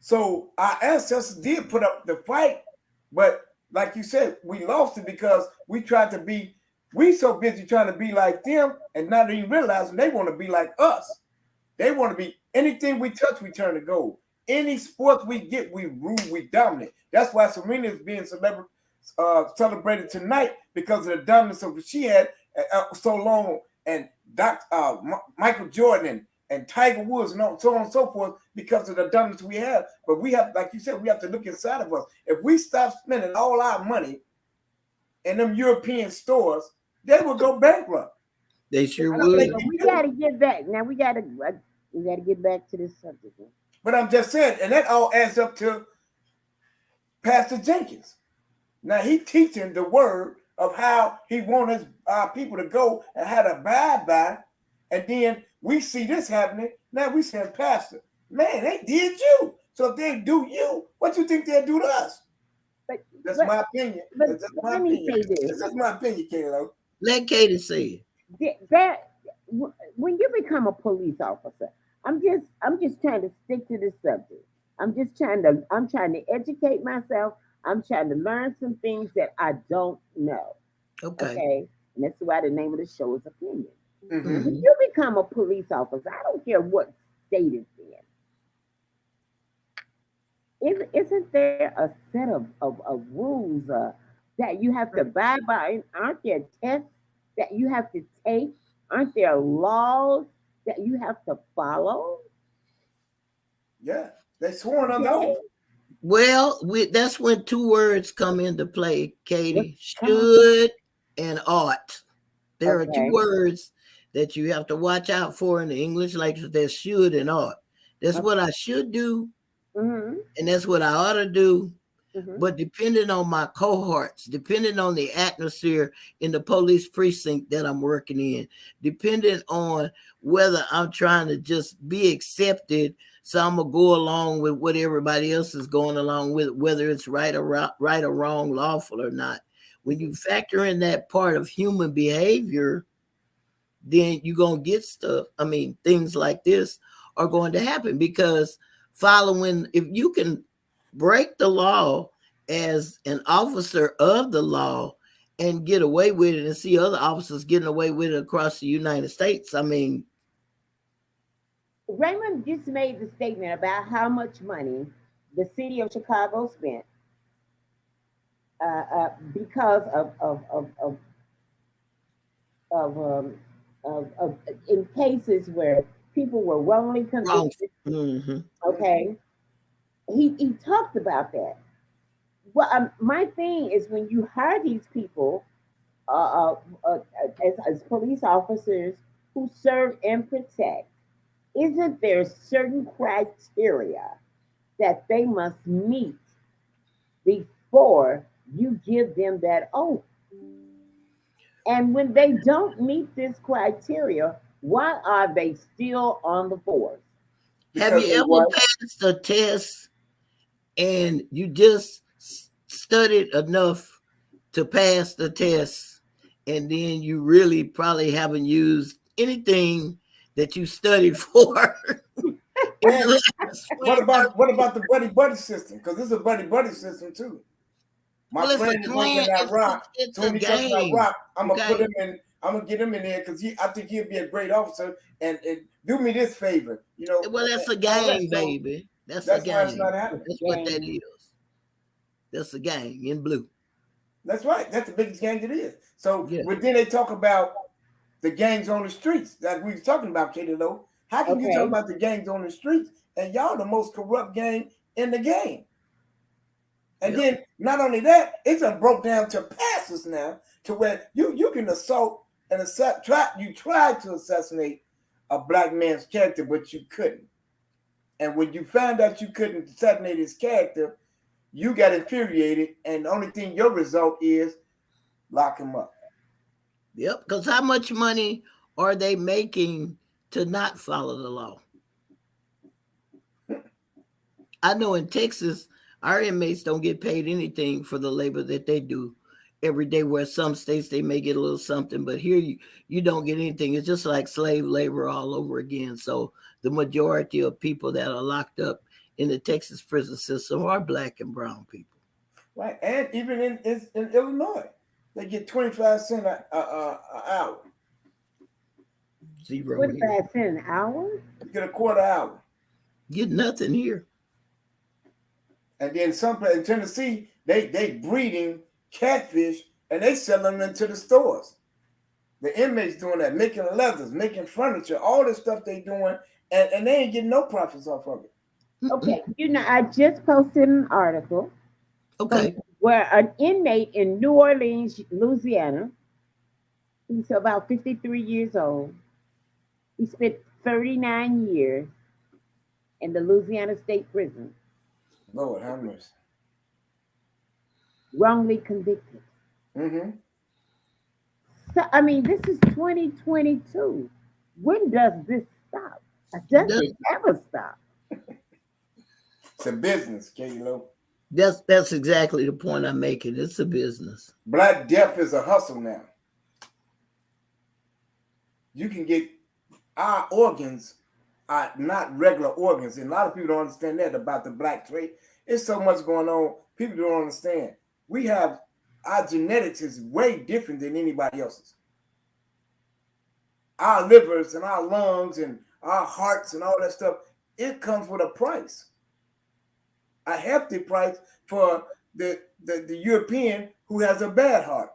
So our ancestors did put up the fight, but like you said, we lost it because we so busy trying to be like them and not even realizing they want to be like us. They want to be anything we touch, we turn to gold. Any sport we get, we rule, we dominate. That's why Serena is being celebrated tonight because of the dominance of what she had so long, and Michael Jordan and Tiger Woods and so on and so forth because of the dominance we have. But we have, like you said, we have to look inside of us. If we stop spending all our money in them European stores, they will go bankrupt. They sure would. We got to get back. Now we got to get back to this subject. But I'm just saying, and that all adds up to Pastor Jenkins. Now he teaching the word of how he wants his people to go and how to abide by. And then we see this happening. Now we saying, Pastor, man, they did you. So if they do you, what you think they'll do to us? That's my opinion. That's my opinion. That's my opinion, Kayla. Let Katie say it. That when you become a police officer, I'm just trying to stick to this subject. I'm trying to educate myself. I'm trying to learn some things that I don't know. Okay. And that's why the name of the show is Opinion. Mm-hmm. When you become a police officer, I don't care what state it's in. Isn't there a set of rules that you have to abide by? Aren't there tests that you have to take? Aren't there laws that you have to follow? Yeah, they sworn on those. Well, that's when two words come into play, Katie. Should and ought. There are two words that you have to watch out for in the English language. There's should and ought. That's what I should do, and that's what I ought to do. But depending on my cohorts, depending on the atmosphere in the police precinct that I'm working in, depending on whether I'm trying to just be accepted, so I'm gonna go along with what everybody else is going along with, whether it's right or wrong, lawful or not. When you factor in that part of human behavior, then you're gonna get stuff. I mean, things like this are going to happen because if you can break the law as an officer of the law and get away with it and see other officers getting away with it across the United States. I mean, Raymond just made the statement about how much money the city of Chicago spent because of in cases where people were wrongly convicted. Okay, he talked about that. Well, my thing is when you hire these people as police officers who serve and protect, isn't there certain criteria that they must meet before you give them that oath? And when they don't meet this criteria, why are they still on the force? Have you ever passed a test and you just studied enough to pass the test, and then you really probably haven't used anything that you studied for? What about the buddy system? Because this is a buddy system too. My friend is working at Rock. So when he comes to Rock, I'm gonna put him in. I'm gonna get him in there because I think he'll be a great officer. And do me this favor, Well, that's a game, baby. That's a game. Why it's not happening. That's what that is. That's a game in blue. That's right. That's the biggest gang it is. So but then they talk about the gangs on the streets that we were talking about, Katie Lowe. How can you talk about the gangs on the streets and y'all the most corrupt gang in the game? And then not only that, it's broke down to pastors now to where you can assault and try to assassinate a black man's character, but you couldn't. And when you found out you couldn't assassinate his character, you got infuriated, and the only thing your result is lock him up. Yep, because how much money are they making to not follow the law? I know in Texas, our inmates don't get paid anything for the labor that they do every day, where some states they may get a little something, but here you don't get anything. It's just like slave labor all over again. So the majority of people that are locked up in the Texas prison system are black and brown people. Right, and even in Illinois, they get 25 cents an hour. 25 cents an hour? You get a quarter hour. Get nothing here. And then some in Tennessee, they breeding catfish and they selling them into the stores. The inmates doing that, making leathers, making furniture, all this stuff they doing, and they ain't getting no profits off of it. Okay, I just posted an article. Okay. Where an inmate in New Orleans, Louisiana, he's about 53 years old. He spent 39 years in the Louisiana State Prison. Lord have mercy. Wrongly convicted. Mm-hmm. So, I mean, this is 2022. When does this stop? Does it ever stop? It's a business, Katie Lowe. That's exactly the point I'm making. It's a business. Black death is a hustle now. You can get our organs are not regular organs. And a lot of people don't understand that about the black trade. It's so much going on. People don't understand. We have our genetics is way different than anybody else's. Our livers and our lungs and our hearts and all that stuff, it comes with a price. A hefty price for the European who has a bad heart.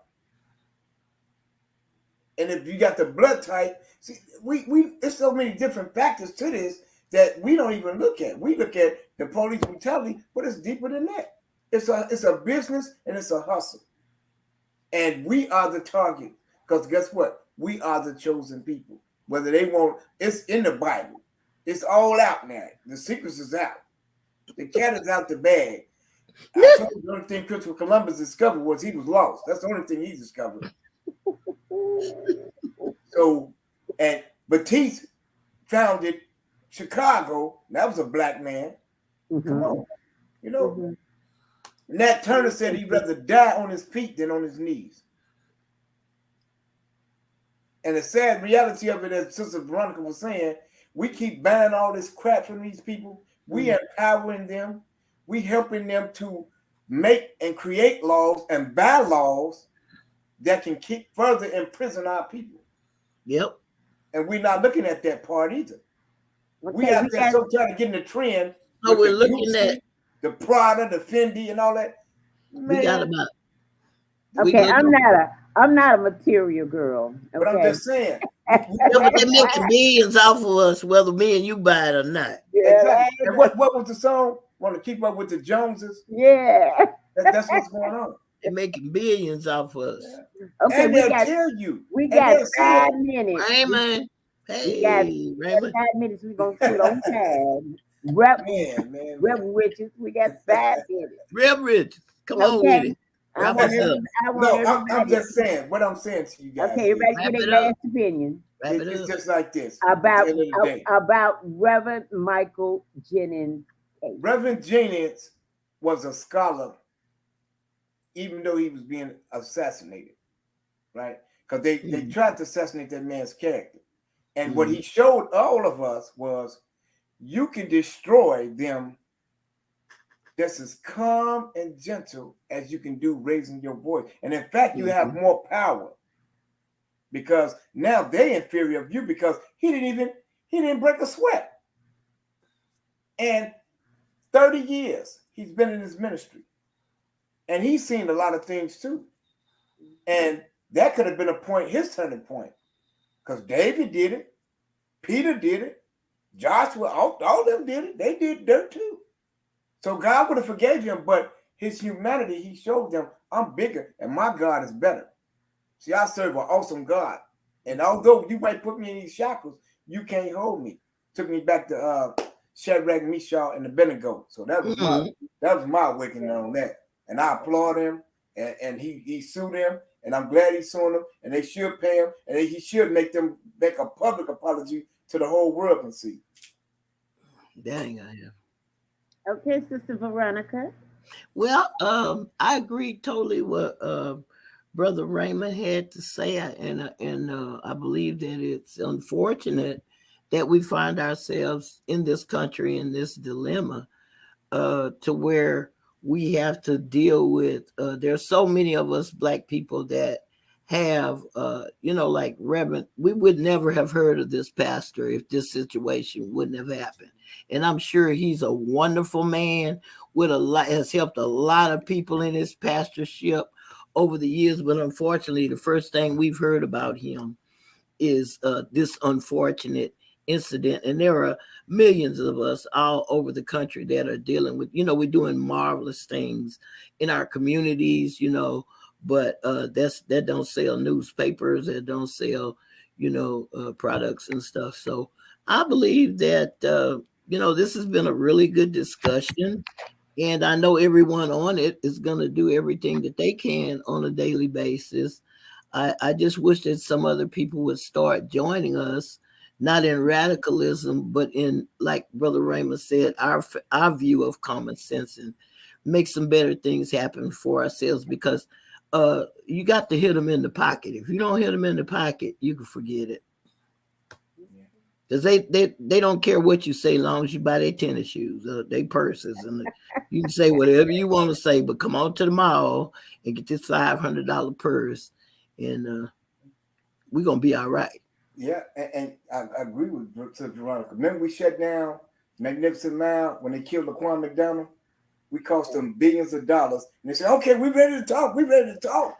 And if you got the blood type, see, there's so many different factors to this that we don't even look at. We look at the police brutality, but it's deeper than that. It's a business and it's a hustle. And we are the target. Because guess what? We are the chosen people. Whether they want, it's in the Bible. It's all out now. The secrets is out. The cat is out the bag. I told you the only thing Christopher Columbus discovered was he was lost. That's the only thing he discovered. So, and Batiste founded Chicago. That was a black man. Mm-hmm. Come on. You know, mm-hmm. Nat Turner said he'd rather die on his feet than on his knees. And the sad reality of it, as Sister Veronica was saying, we keep buying all this crap from these people. We empowering them. We helping them to make and create laws and buy laws that can keep further imprison our people. Yep. And we're not looking at that part either. Okay, we out there so trying to get in the trend. Oh, we're looking at the Prada, the Fendi, and all that. Man. We got about. Okay, I'm not a material girl. Okay? But I'm just saying. They're making millions off of us, whether me and you buy it or not. Yeah. Exactly. And what was the song? Want to keep up with the Joneses? Yeah. That's what's going on. They're making billions off of us. Yeah. Okay, and they'll tell you. We got 5 minutes. Raymond. Hey, Raymond. 5 minutes. We're going to put on time. Reverend Richards, we got 5 minutes. Reverend Richards, come on with it. I'm just saying what I'm saying to you guys. Okay, everybody get their last opinion. It's just like this. About Reverend Michael Jennings. Reverend Jennings was a scholar, even though he was being assassinated, right? Because they tried to assassinate that man's character. And what he showed all of us was you can destroy them just as calm and gentle as you can do raising your voice. And in fact, you have more power because now they're inferior of you because he didn't break a sweat. And 30 years he's been in his ministry. And he's seen a lot of things too. And that could have been his turning point. Because David did it, Peter did it, Joshua, all them did it. They did dirt too. So God would have forgave him, but his humanity, he showed them, I'm bigger and my God is better. See, I serve an awesome God. And although you might put me in these shackles, you can't hold me. Took me back to Shadrach, Meshach, and Abednego. So that was my awakening on that. And I applaud him. And he sued him. And I'm glad he sued him. And they should pay him. And he should make a public apology to the whole world can see. Dang, I am. Okay, Sister Veronica. Well, I agree totally with Brother Raymond had to say, and I believe that it's unfortunate that we find ourselves in this country in this dilemma to where we have to deal with. There's so many of us Black people that have, like Reverend. We would never have heard of this pastor if this situation wouldn't have happened. And I'm sure he's a wonderful man has helped a lot of people in his pastorship over the years. But unfortunately, the first thing we've heard about him is this unfortunate incident. And there are millions of us all over the country that are dealing with, we're doing marvelous things in our communities, but that don't sell newspapers, that don't sell, products and stuff. So I believe that, this has been a really good discussion. And I know everyone on it is going to do everything that they can on a daily basis. I just wish that some other people would start joining us, not in radicalism, but in, like Brother Raymond said, our view of common sense, and make some better things happen for ourselves, because you got to hit them in the pocket. If you don't hit them in the pocket, you can forget it. Because they don't care what you say, as long as you buy their tennis shoes, their purses, and you can say whatever you want to say, but come on to the mall and get this $500 purse, and we're going to be all right. Yeah, and I agree with Veronica. Remember we shut down Magnificent Mile when they killed Laquan McDonald? We cost them billions of dollars. And they said, okay, we're ready to talk. We're ready to talk.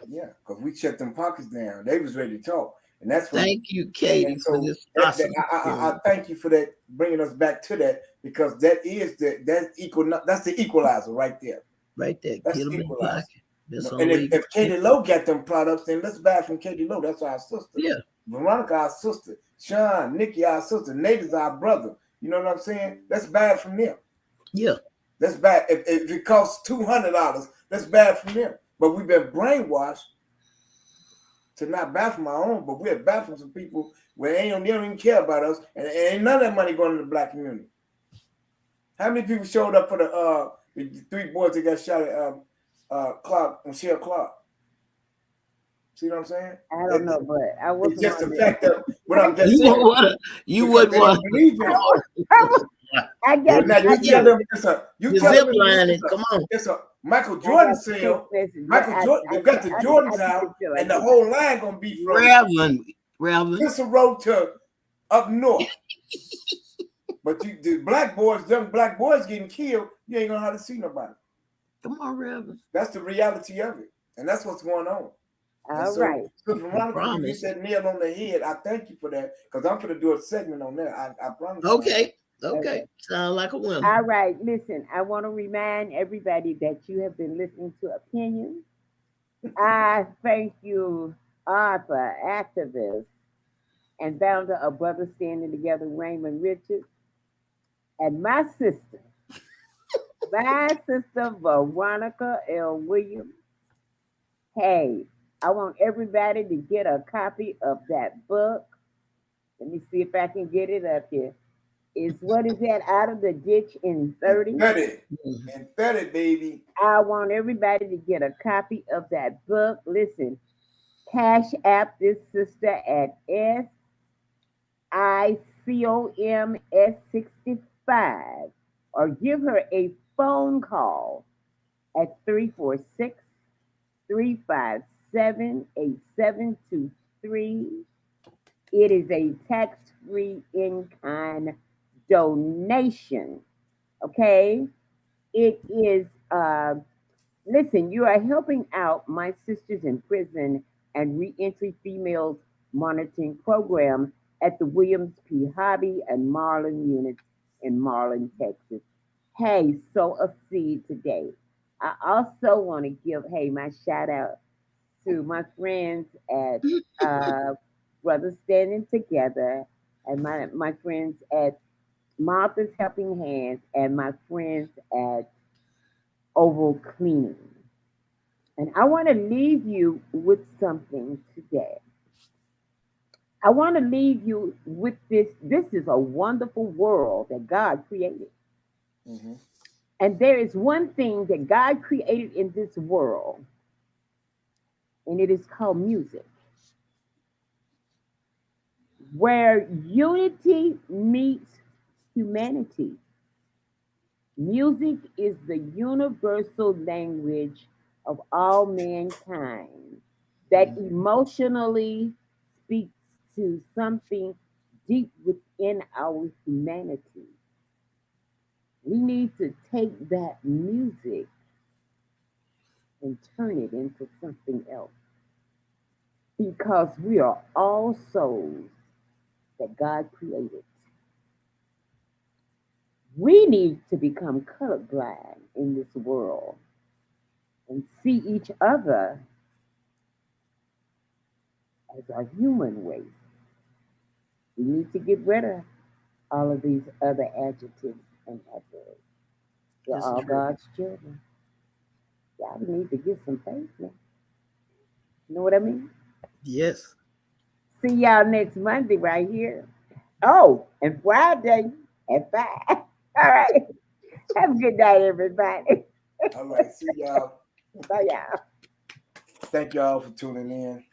Yeah, because we shut them pockets down. They was ready to talk. And that's what. Thank you, Katie, for this awesome. I thank you for that, bringing us back to that, because that's the equalizer right there. Right there. That's Get the equalizer. And if Katie Lowe got them products, then let's buy from Katie Lowe. That's our sister. Yeah. Veronica, our sister. Sean, Nikki, our sister. Nate is our brother. You know what I'm saying? Let's buy it from them. Yeah. Let's buy it. If it costs $200, let's buy it from them. But we've been brainwashed to not buy from our own, but we're buy from some people where they don't even care about us, and ain't none of that money going to the Black community. How many people showed up for the 3 boys that got shot at Michelle Clark? See what I'm saying? I don't know, but I wasn't. It's just the fact that what I'm just saying. You wouldn't want to believe it. I got you. Tell them come on. It's a Michael Jordan sale. Michael Jordan, you got the Jordans out, and the whole line gonna be from Reverend. This a road to up north. But the young black boys getting killed, you ain't gonna have to see nobody. Come on, Reverend. That's the reality of it, and that's what's going on. All right. So Veronica, you said nail on the head. I thank you for that, because I'm gonna do a segment on that. I promise. Okay. Sound like a winner. All right. Listen, I want to remind everybody that you have been listening to Opinions. I thank you, author, activist, and founder of Brothers Standing Together, Raymond Richards, and my sister, Veronica L. Williams. Hey, I want everybody to get a copy of that book. Let me see if I can get it up here. What is that? Out of the Ditch in 30? 30. In 30, baby. I want everybody to get a copy of that book. Listen, cash app this sister at SICOMS65, or give her a phone call at 346-357-8723. It is a tax-free in-kind donation. Okay, it is Listen, you are helping out my sisters in prison and reentry females monitoring program at the Williams P. Hobby and Marlin units in Marlin, Texas. Hey, sow a seed today. I also want to give, hey, my shout out to my friends at Brothers Standing Together and my friends at Martha's Helping Hands and my friends at Oval Cleaning. And I want to leave you with something today. I want to leave you with this. This is a wonderful world that God created. Mm-hmm. And there is one thing that God created in this world, and it is called music, where unity meets humanity. Music is the universal language of all mankind that emotionally speaks to something deep within our humanity. We need to take that music and turn it into something else because we are all souls that God created. We need to become colorblind in this world and see each other as a human race. We need to get rid of all of these other adjectives and adverbs. We're That's all true. God's children. Y'all need to get some faith now. You know what I mean? Yes. See y'all next Monday right here. Oh, and Friday at 5. All right. Have a good night, everybody. All right. See y'all. Bye, y'all. Thank y'all for tuning in.